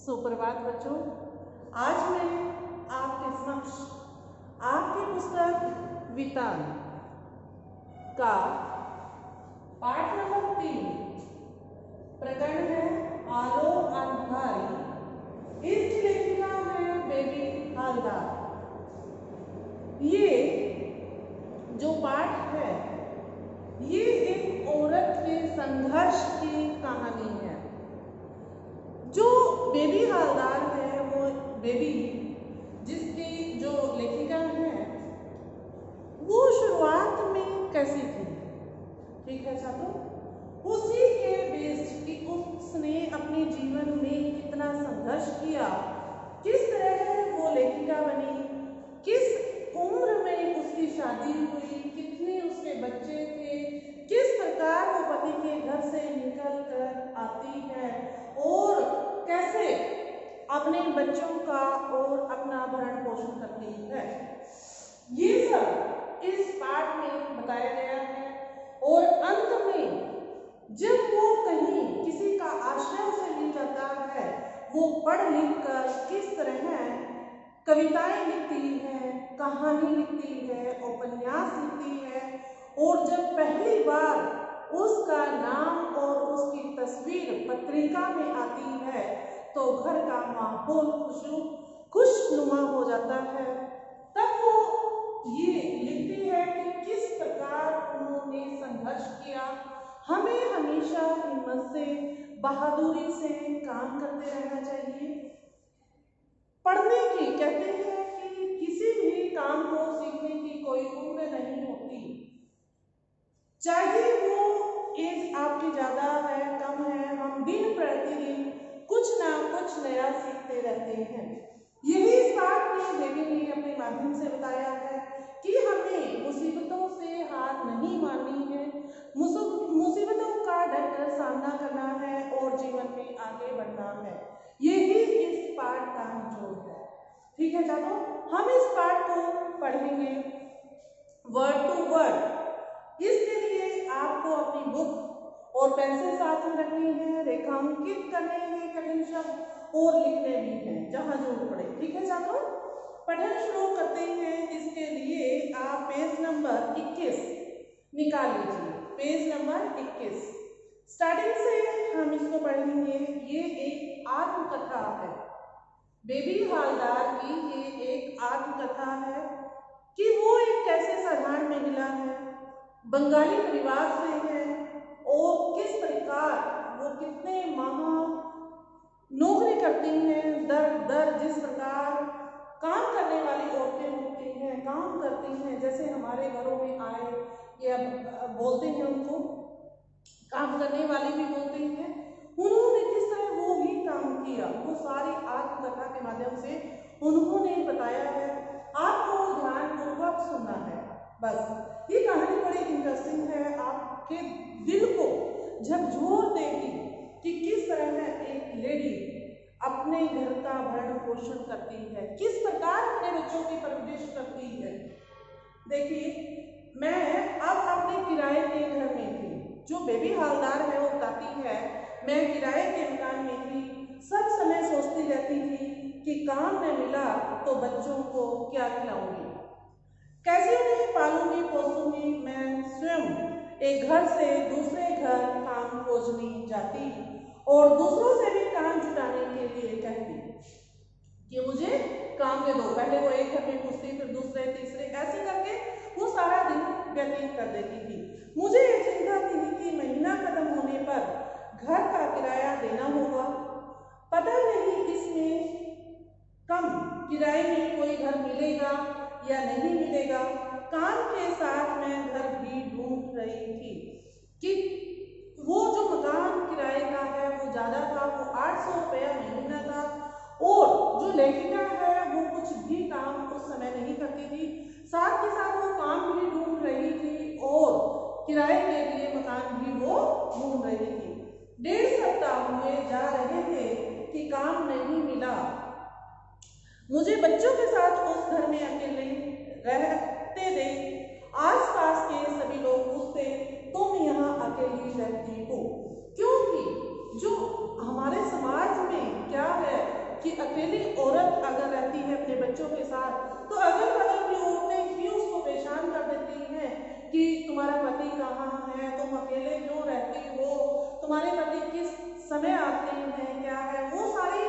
सुप्रभात बच्चों, आज मैं आपके समक्ष आपकी पुस्तक वितान का पाठ नंबर 3 प्रकरण है आलो अंधारी। इसकी लेखिका है बेबी हालदार। ये जो पाठ है ये एक औरत के संघर्ष की कहानी है। जो बेबी हालदार है वो बेबी जिसकी जो लेखिका है वो शुरुआत में कैसी थी, ठीक है छात्रों, उसी के बेस्ड कि उसने अपने जीवन में कितना संघर्ष किया, किस तरह वो लेखिका बनी, किस उम्र में उसकी शादी हुई, कितने उसके बच्चे थे, किस प्रकार वो पति के घर से निकल कर आती है और कैसे अपने बच्चों का और अपना भरण पोषण करती है, ये सब इस पाठ में बताया गया है। और अंत में जब वो कहीं किसी का आश्रय उसे मिल जाता है, वो पढ़ लिख कर किस तरह कविताएं लिखती है, कहानी लिखती है, उपन्यास लिखती है, और जब पहली बार उसका नाम और उसकी तस्वीर पत्रिका में आती है तो घर का माहौल खुशनुमा हो जाता है। तब वो ये लिखती है कि किस प्रकार उन्होंने संघर्ष किया। हमें हमेशा हिम्मत से, बहादुरी से काम करते रहना चाहिए। पढ़ने की कहते हैं कि किसी भी काम को सीखने की कोई उम्र नहीं होती, चाहे वो एज आपकी ज़्यादा है कम है, हम दिन प्रतिदिन कुछ ना कुछ नया सीखते रहते हैं। यही इस पाठ में बेबी ने अपने माध्यम से बताया है कि हमें मुसीबतों से हार नहीं माननी है, मुसीबतों का डटकर सामना करना है और जीवन में आगे बढ़ना है। यही इस पाठ का निचोड़ है, ठीक है छात्रों। हम इस पाठ को पढ़ेंगे वर्ड टू वर्ड। इसके लिए आपको अपनी बुक और पेंसिल साथ में रखनी है, रेखांकित करने हैं कठिन शब्द और लिखने भी हैं जहां जरूरत पड़े, ठीक है छात्रों। पठन शुरू करते हैं। इसके लिए आप पेज नंबर 21 निकाल लीजिए। पेज नंबर 21 स्टार्टिंग से हम इसको पढ़ेंगे। ये एक आत्मकथा है, बेबी हालदार की ये एक आत्मकथा है कि वो एक कैसे साधारण महिला है, बंगाली परिवार से है और किस प्रकार वो कितने नौकरी करती हैं, दर दर जिस प्रकार काम करने वाली औरतें होती हैं, काम करती हैं, जैसे हमारे घरों में आए या बोलते हैं उनको काम करने वाली भी बोलते हैं, उन्होंने किस तरह वो भी काम किया, वो सारी आत्मकथा के माध्यम से उन्होंने बताया है। आपको ध्यानपूर्वक सुनना है बस। ये कहानी बड़ी इंटरेस्टिंग है, आपके दिल को झकझोर देगी कि किस तरह एक लेडी अपने घर का भरण पोषण करती है, किस प्रकार अपने बच्चों की परवरिश करती है। देखिए, मैं अब अपने किराए के घर में थी। जो बेबी हालदार है वो बताती है, मैं किराए के मकान में थी, सब समय सोचती रहती थी कि काम न मिला तो बच्चों को क्या खिलाऊंगी, कैसे उन्हें पालूंगी पोसूंगी। मैं स्वयं एक घर से दूसरे घर काम खोजने जाती और दूसरों से भी काम जुटाने के लिए कहती कि मुझे काम दे दो। पहले वो एक घर में पूछती, फिर दूसरे तीसरे, ऐसे करके वो सारा दिन व्यतीत कर देती थी। मुझे ये चिंता थी कि महीना खत्म होने पर घर का किराया देना होगा, पता नहीं इसमें कम किराए में कोई घर मिलेगा या नहीं मिलेगा। काम के साथ मैं घर भी ढूंढ रही थी कि वो जो मकान किराए का है वो ज़्यादा था, वो 800 रुपया महीना था, और जो लेखिका है वो कुछ भी काम उस समय नहीं करती थी, साथ ही साथ वो काम भी ढूंढ रही थी और किराए के लिए मकान भी वो ढूंढ रही थी। 1.5 सप्ताह हुए जा रहे थे कि काम नहीं मिला। मुझे बच्चों के साथ उस घर में अकेले रहते देख आसपास के सभी लोग पूछते, तुम यहाँ अकेली रहती हो? क्योंकि जो हमारे समाज में क्या है बच्चों के साथ, तो अगल बगल की औरतें भी उसको परेशान कर देती हैं कि तुम्हारा पति कहाँ है, तुम अकेले क्यों रहती हो, तुम्हारे पति किस समय आते हैं, क्या है, वो सारी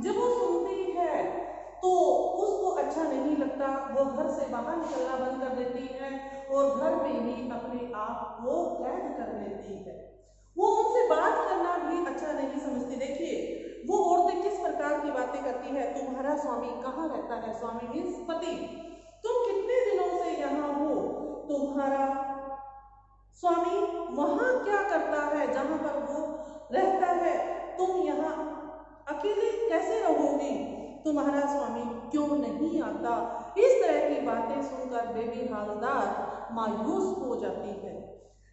जब वो सुनती है तो उसको अच्छा नहीं लगता। वो घर से बाहर निकलना बंद कर देती है और घर में ही अपने आप को कैद कर लेती है। वो उनसे बात करना भी अच्छा नहीं समझती। देखिए वो औरतें किस प्रकार की बातें करती है, तुम्हारा स्वामी कहाँ रहता है, स्वामी मीन्स पति, तुम कितने दिनों से यहाँ हो, तुम्हारा स्वामी वहां क्या करता है जहां पर वो रहता है, तुम यहाँ अकेले कैसे रहोगी, तुम्हारा स्वामी क्यों नहीं आता। इस तरह की बातें सुनकर बेबी हवलदार मायूस हो जाती है।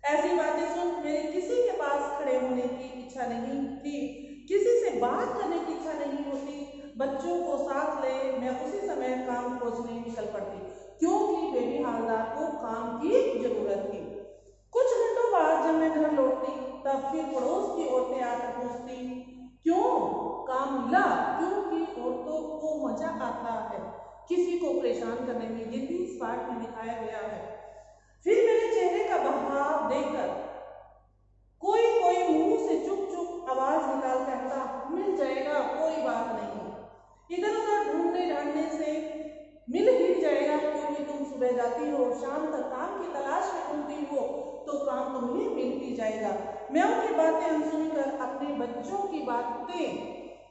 ऐसी बातें सुन मेरी किसी के पास खड़े होने की इच्छा नहीं थी, किसी से बात करने की इच्छा नहीं होती। बच्चों को साथ ले मैं उसी समय काम खोजने निकल पड़ती, क्योंकि बेबी हवलदार को काम की जरूरत थी। कुछ घंटों बाद जब मैं घर लौटती तब फिर पड़ोस की औरतें आकर पूछती क्यों, काम मिला, क्योंकि औरतों को मजा आता है किसी को परेशान करने में, ये भी इस पाठ में दिखाया गया है। फिर मेरे चेहरे का बहाव देखकर कोई कोई मुंह से चुप चुप आवाज निकाल कहता मिल जाएगा, कोई बात नहीं, इधर उधर ढूंढने ढांढने से मिल ही जाएगा, क्योंकि तुम सुबह जाती हो और शाम तक काम की तलाश में घूमती हो, तो काम तुम्हें मिल ही जाएगा। मैं उनकी बातें अनसुनकर अपने बच्चों की बातें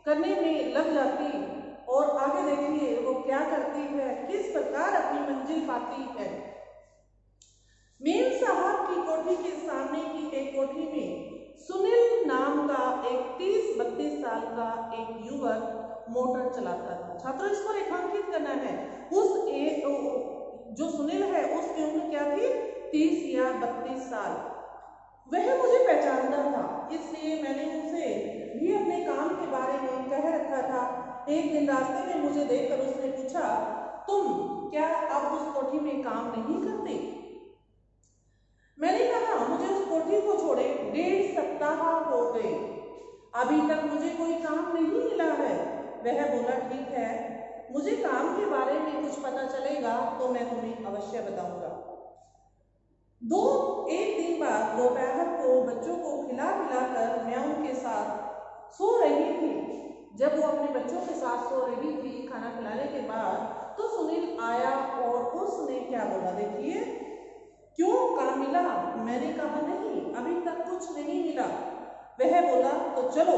करने में लग जाती और आगे देखिए वो क्या करती है, किस प्रकार अपनी मंजिल पाती है। मेम साहब की कोठी के सामने की एक कोठी में सुनील नाम का एक 30-32 साल का एक युवक मोटर चलाता था। छात्रों इसको रेखांकित करना है, उस एक जो सुनील है उसकी उम्र क्या थी, 30 या 32 साल। वह मुझे पहचानता था, इसलिए मैंने उसे भी अपने काम के बारे में कह रखा था। एक दिन रास्ते में मुझे देखकर उसने पूछा तुम क्या अब उस कोठी में काम नहीं करते। मैंने कहा मुझे उस कोठी को छोड़े 1.5 सप्ताह हो गए, अभी तक मुझे कोई काम नहीं मिला है। वह बोला ठीक है, मुझे काम के बारे में कुछ पता चलेगा तो मैं तुम्हें अवश्य बताऊंगा। एक दिन बाद दोपहर को बच्चों को खिला पिलाकर मैं उनके साथ सो रही थी। जब वो अपने बच्चों के साथ सो रही थी खाना खिलाने के बाद, तो सुनील आया और उसने क्या बोला, देखिए क्यों काम मिला। मैंने कहा नहीं, अभी तक कुछ नहीं मिला। वह बोला तो चलो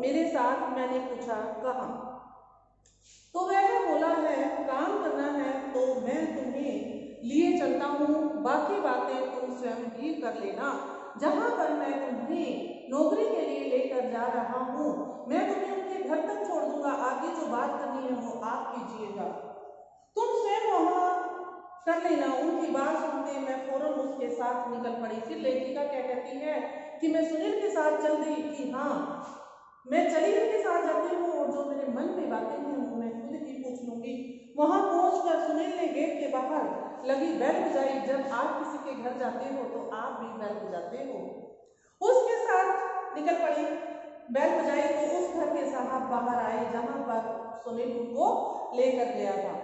मेरे साथ। मैंने पूछा कहाँ, तो वह बोला है काम करना है तो मैं तुम्हें लिए चलता हूँ, बाकी बातें तुम स्वयं ही कर लेना। जहाँ पर मैं तुम्हें नौकरी के लिए लेकर जा रहा हूँ मैं तुम्हें उनके घर तक छोड़ दूंगा, आगे जो बात करनी है वो आप कीजिएगा, तुम स्वयं वहाँ कर लेना। उनकी बात सुनते मैं फौरन उसके साथ निकल पड़ी। फिर लेखिका क्या कहती है कि मैं सुनील के साथ चल दी कि हाँ मैं चली के साथ जाती हूँ और जो मेरे मन में बातें हैं वो मैं खुद ही पूछ लूंगी। वहां पहुंचकर सुनील ने गेट के बाहर लगी बेल बजाई। जब आप किसी के घर जाते हो तो आप भी बेल बजाते हो। उसके साथ निकल पड़ी, बेल बजाई तो उस घर के साहब बाहर आए जहां पर सुनील उनको लेकर गया था।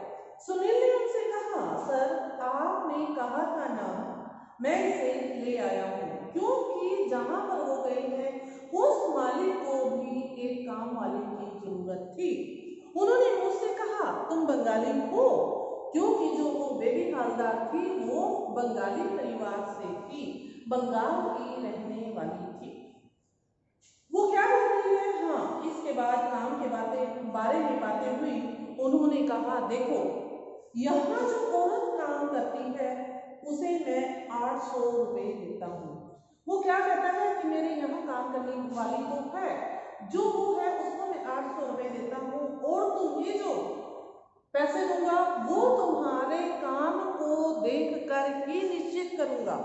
सुनील ने उनसे कहा सर आपने कहा था ना, मैं इसे ले आया हूँ क्योंकि जहां पर वो गए हैं उस मालिक को भी एक काम वाले की जरूरत थी। उन्होंने मुझसे कहा तुम बंगाली हो, क्योंकि जो वो बेबी हवलदार थी वो बंगाली परिवार से थी, बंगाल की रहने वाली थी। वो क्या बोलती है, हाँ इसके बाद काम के बारे में बातें हुई। उन्होंने कहा देखो यहाँ जो औरत काम करती है उसे मैं 800 रुपये देता हूँ। वो क्या कहता है कि मेरे यहाँ काम करने वाली तो है, जो वो है उसको मैं 800 रुपये देता हूँ और तुम्हें जो पैसे दूंगा वो तुम्हारे काम को देख कर ही निश्चित करूंगा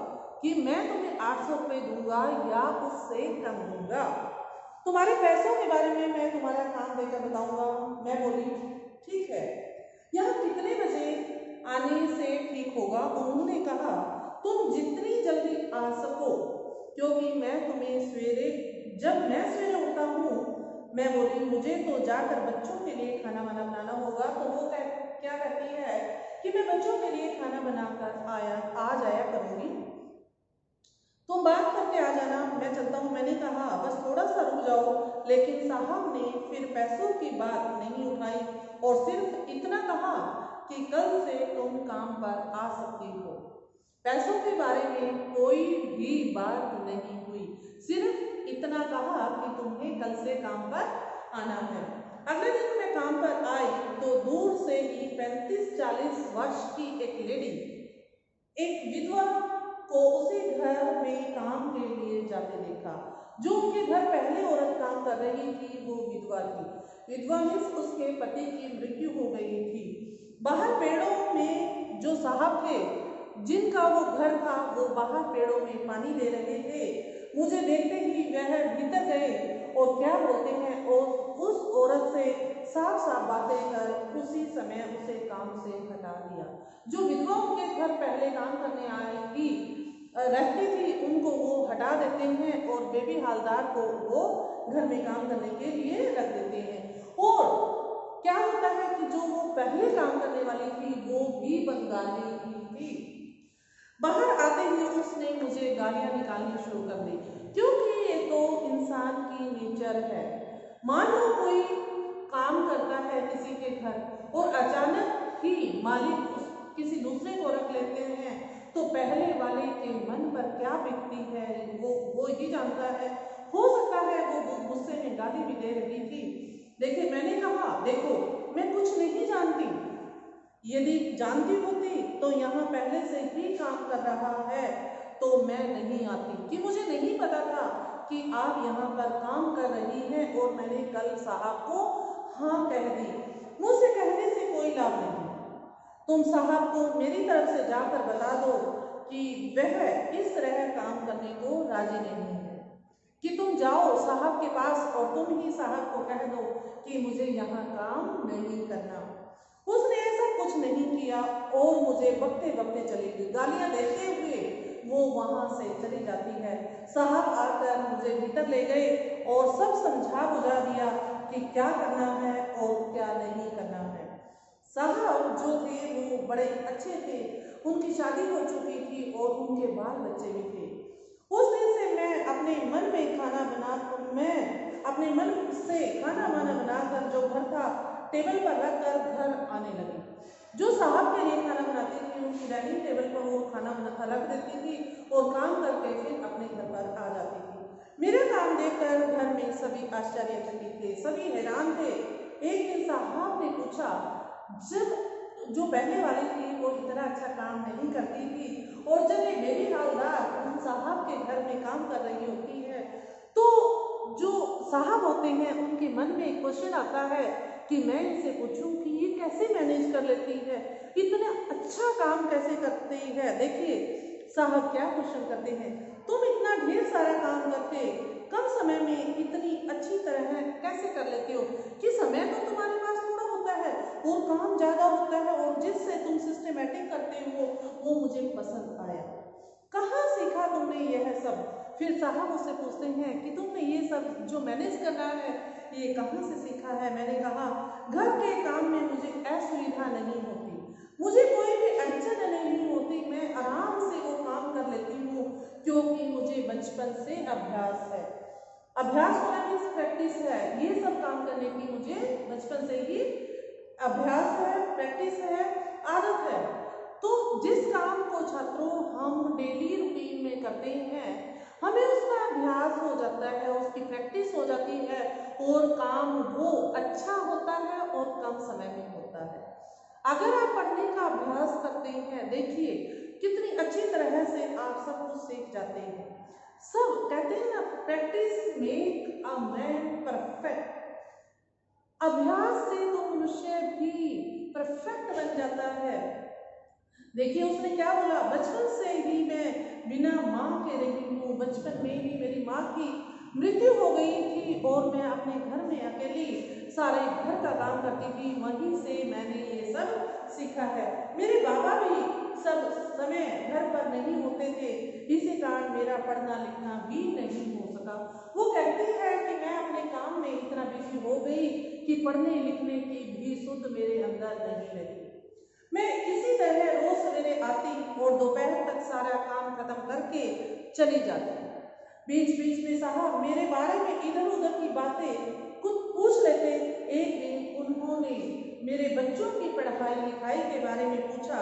कि मैं तुम्हें 800 रुपये दूंगा या उससे कम दूंगा। तुम्हारे पैसों के बारे में मैं तुम्हारा काम देकर बताऊंगा। मैं बोली ठीक है, यहाँ कितने बजे आने से ठीक होगा। उन्होंने कहा तुम जितनी जल्दी आ सको, क्योंकि मैं तुम्हें जब मैं सवेरे उठता हूँ मैं बोली मुझे तो जाकर बच्चों के लिए खाना वाना बनाना होगा। तो वो क्या कहती है कि मैं बच्चों के लिए खाना बनाकर आ जाया करूँगी, तुम बात करके आ जाना, मैं चलता हूँ। मैंने कहा बस थोड़ा सा रुक जाओ, लेकिन साहब ने फिर पैसों की बात नहीं उठाई और सिर्फ इतना कहा कि कल से तुम काम पर आ सकती हो। पैसों के बारे में कोई भी बात नहीं हुई, सिर्फ इतना कहा कि तुम्हें कल से काम पर आना है। अगले दिन मैं काम पर आई तो दूर से ही 35-40 वर्ष की एक लेडी, एक विधवा को उसी घर में काम के लिए जाते देखा। जो उनके घर पहले औरत काम कर रही थी वो विधवा थी। विधवा में उसके पति की मृत्यु हो गई थी। बाहर पेड़ों में जो साहब थे जिनका वो घर था, वो बाहर पेड़ों में पानी दे रहे थे। मुझे देखते ही वह भीतर गए और क्या बोलते हैं, और उस औरत से साफ साफ बातें कर उसी समय उसे काम से हटा दिया। जो विधवा उनके घर पहले काम करने आई थी रहती थी, उनको वो हटा देते हैं और बेबी हालदार को वो घर में काम करने के लिए रख देते हैं। और क्या होता है कि जो वो पहले काम करने वाली थी वो भी बंगाली ही थी। बाहर आते ही उसने मुझे गालियां निकालनी शुरू कर दी, क्योंकि ये तो इंसान की नेचर है। मान लो कोई काम करता है किसी के घर और अचानक ही मालिक किसी दूसरे को रख लेते हैं, तो पहले वाले के मन पर क्या बीतती है वो ही जानता है। हो सकता है वो गुस्से में गाली भी दे रही थी। देखिए, मैंने कहा देखो मैं कुछ नहीं जानती, यदि जानती होती तो यहाँ पहले से ही काम कर रहा है तो मैं नहीं आती। कि मुझे नहीं पता था कि आप यहाँ पर काम कर रही हैं और मैंने कल साहब को हाँ कह दी। मुझसे कहने से कोई लाभ नहीं, तुम साहब को मेरी तरफ से जाकर बता दो कि वह इस तरह काम करने को राजी नहीं है, कि तुम जाओ साहब के पास और तुम ही साहब को कह दो कि मुझे यहाँ काम नहीं करना। उसने ऐसा कुछ नहीं किया और मुझे बकते बकते चली गई। गालियां देते हुए वो वहां से चली जाती है। साहब आकर मुझे भीतर ले गए और सब समझा बुझा दिया कि क्या करना है और क्या नहीं करना है। साहब जो थे वो बड़े अच्छे थे, उनकी शादी हो चुकी थी और उनके बाल बच्चे भी थे। उस दिन से मैं अपने मन से खाना वाना बनाकर जो घर था टेबल पर रखकर घर आने लगी। जो साहब के लिए खाना बनाती थी उनकी डाइनिंग टेबल पर वो खाना रख देती थी और काम करके फिर अपने घर पर आ जाती थी। मेरा काम देखकर घर में सभी आश्चर्यचकित थे, सभी हैरान थे। एक दिन साहब ने पूछा, जब जो पहले वाली थी वो इतना अच्छा काम नहीं करती थी और जब ये बेबी हालदार उन साहब के घर में काम कर रही होती है, तो जो साहब होते हैं उनके मन में एक क्वेश्चन आता है कि मैं इनसे पूछूं कि ये कैसे मैनेज कर लेती है, इतना अच्छा काम कैसे करती है। देखिए साहब क्या क्वेश्चन करते हैं, तुम इतना ढेर सारा काम करके कम समय में इतनी अच्छी तरह कैसे कर लेते हो, कि समय तो तुम्हारे पास थोड़ा होता है और काम ज़्यादा होता है और जिससे तुम सिस्टमेटिक करते हो वो मुझे पसंद आया। कहाँ सीखा तुमने यह सब? फिर साहब उससे पूछते हैं कि तुमने ये सब जो मैनेज करना है ये कहाँ से सीखा है? मैंने कहा घर के काम में मुझे असुविधा नहीं होती, मुझे कोई भी अड़चन नहीं होती, मैं आराम से वो काम कर लेती हूँ क्योंकि मुझे बचपन से अभ्यास है। अभ्यास होना मीन्स प्रैक्टिस है। ये सब काम करने की मुझे बचपन से ही अभ्यास है, प्रैक्टिस है, आदत है। तो जिस काम को छात्रों हम डेली रूटीन में करते हैं हमें उसका अभ्यास हो जाता है, उसकी प्रैक्टिस हो जाती है और काम वो अच्छा होता है और कम समय में होता है। अगर आप पढ़ने का अभ्यास करते हैं, देखिए कितनी अच्छी तरह से आप सब कुछ सीख जाते हैं। सब कहते हैं ना, practice make a man perfect. अभ्यास से तो मनुष्य भी परफेक्ट बन जाता है। देखिए उसने क्या बोला, बचपन से ही मैं बिना माँ के रही हूँ, बचपन में ही मेरी माँ की मृत्यु हो गई थी और मैं अपने घर में अकेली सारे घर का काम करती थी, वहीं से मैंने ये सब सीखा है। मेरे बाबा भी सब समय घर पर नहीं होते थे, इसी कारण मेरा पढ़ना लिखना भी नहीं हो सकता का। वो कहती है कि मैं अपने काम में इतना बिजी हो गई कि पढ़ने लिखने की भी सुध मेरे अंदर नहीं रही। मैं इसी तरह रोज सवेरे आती और दोपहर तक सारा काम खत्म करके चली जाती। बीच बीच में साहब मेरे बारे में इधर उधर की बातें कुछ पूछ लेते। एक दिन उन्होंने मेरे बच्चों की पढ़ाई लिखाई के बारे में पूछा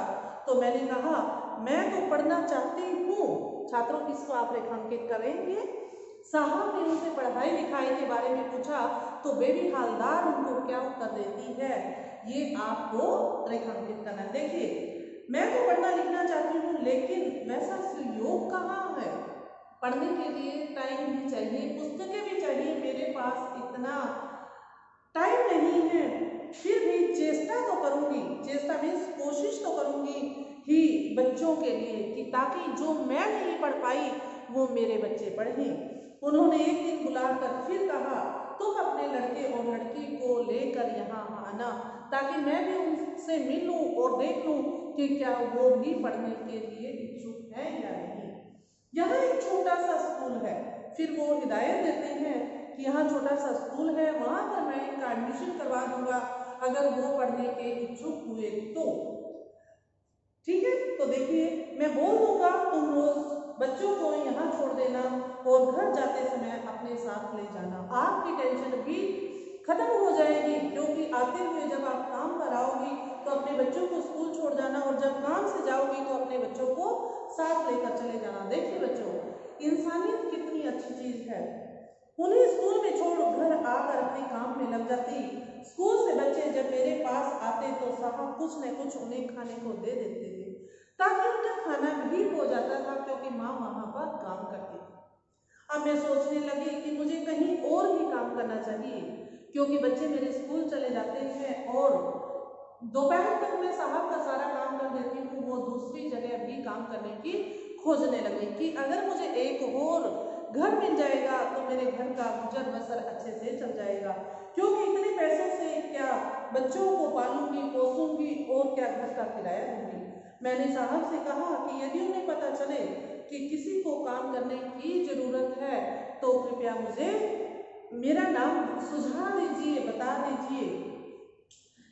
तो मैंने कहा मैं तो पढ़ना चाहती हूँ। छात्रों, इसको आप रेखांकित करेंगे। साहब ने उनसे पढ़ाई लिखाई के बारे में पूछा तो बेबी हालदार उनको क्या उत्तर देती है, ये आपको रेखांकित करना। देखिए, मैं तो पढ़ना लिखना चाहती हूँ लेकिन वैसा सहयोग कहाँ है। पढ़ने के लिए टाइम भी चाहिए, पुस्तकें भी चाहिए, मेरे पास इतना टाइम नहीं है। फिर भी चेष्टा तो करूंगी, चेष्टा मीन्स कोशिश तो करूंगी ही बच्चों के लिए कि ताकि जो मैं नहीं पढ़ पाई वो मेरे बच्चे पढ़ें। उन्होंने एक दिन बुलाकर फिर कहा तुम अपने लड़के और लड़की को लेकर यहाँ आना ताकि मैं भी उनसे मिल लूँ और देख लूँ कि क्या वो भी पढ़ने के लिए इच्छुक है या नहीं। यहाँ एक छोटा सा स्कूल है। फिर वो हिदायत देते हैं कि यहाँ छोटा सा स्कूल है, वहाँ पर मैं इनका एडमिशन करवा दूंगा अगर वो पढ़ने के इच्छुक हुए तो। ठीक है, तो देखिए मैं बोल दूंगा तुम रोज बच्चों को यहाँ छोड़ देना और घर जाते समय अपने साथ ले जाना। आपकी टेंशन भी खत्म हो जाएगी क्योंकि आते हुए जब आप काम पर आओगी तो अपने बच्चों को स्कूल छोड़ जाना और जब काम से जाओगी तो अपने बच्चों को साथ लेकर चले जाना। देखिए बच्चों, इंसानियत कितनी अच्छी चीज है। उन्हें स्कूल में छोड़ घर आकर अपने काम में लग जाती। स्कूल से बच्चे जब मेरे पास आते तो साहब कुछ न कुछ उन्हें खाने को दे देते थे ताकि उनका खाना भी हो जाता था क्योंकि माँ वहाँ पर काम करती थी। अब मैं सोचने लगी कि मुझे कहीं और भी काम करना चाहिए क्योंकि बच्चे मेरे स्कूल चले जाते हैं और दोपहर तक मैं साहब का सारा काम कर देती हूँ। वो दूसरी जगह भी काम करने की खोजने लगी कि अगर मुझे एक और घर मिल जाएगा तो मेरे घर का गुजर बसर अच्छे से चल जाएगा क्योंकि इतने पैसों से क्या बच्चों को पालूंगी पोसूंगी और क्या घर का किराया दूंगी। मैंने साहब से कहा कि यदि उन्हें पता चले कि किसी को काम करने की जरूरत है तो कृपया मुझे मेरा नाम सुझाव दीजिए, बता दीजिए,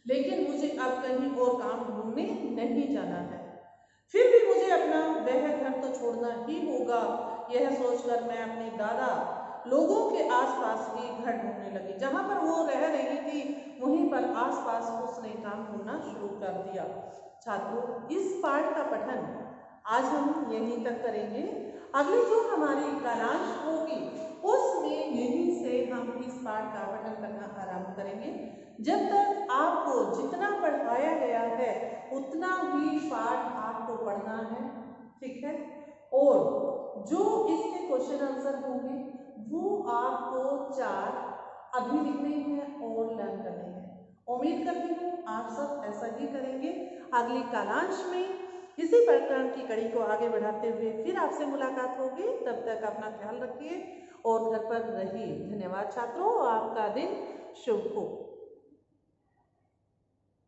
लेकिन मुझे अब कहीं और काम ढूंढने नहीं जाना है। फिर भी मुझे अपना वह घर तो छोड़ना ही होगा। यह सोचकर मैं अपने दादा लोगों के आसपास ही घर ढूंढने लगी। जहां पर वो रह रही थी वहीं पर आसपास उसने काम ढूंढना शुरू कर दिया। छात्रों, इस पाठ का पठन आज हम यहीं तक करेंगे। अगली जो हमारी कालांश होगी उसमें यहीं से हम इस पाठ का पठन करना आरंभ करेंगे। जब तक आपको जितना पढ़ाया गया है उतना ही पाठ आपको पढ़ना है, ठीक है। और जो इसके क्वेश्चन आंसर होंगे वो आपको 4 अभी लिखने हैं और लर्न करने हैं। उम्मीद करती हूँ आप सब ऐसा ही करेंगे। अगली कालांश में इसी प्रकार की कड़ी को आगे बढ़ाते हुए फिर आपसे मुलाकात होगी। तब तक अपना ख्याल रखिए और घर पर रहिए। धन्यवाद छात्रों, आपका दिन शुभ हो।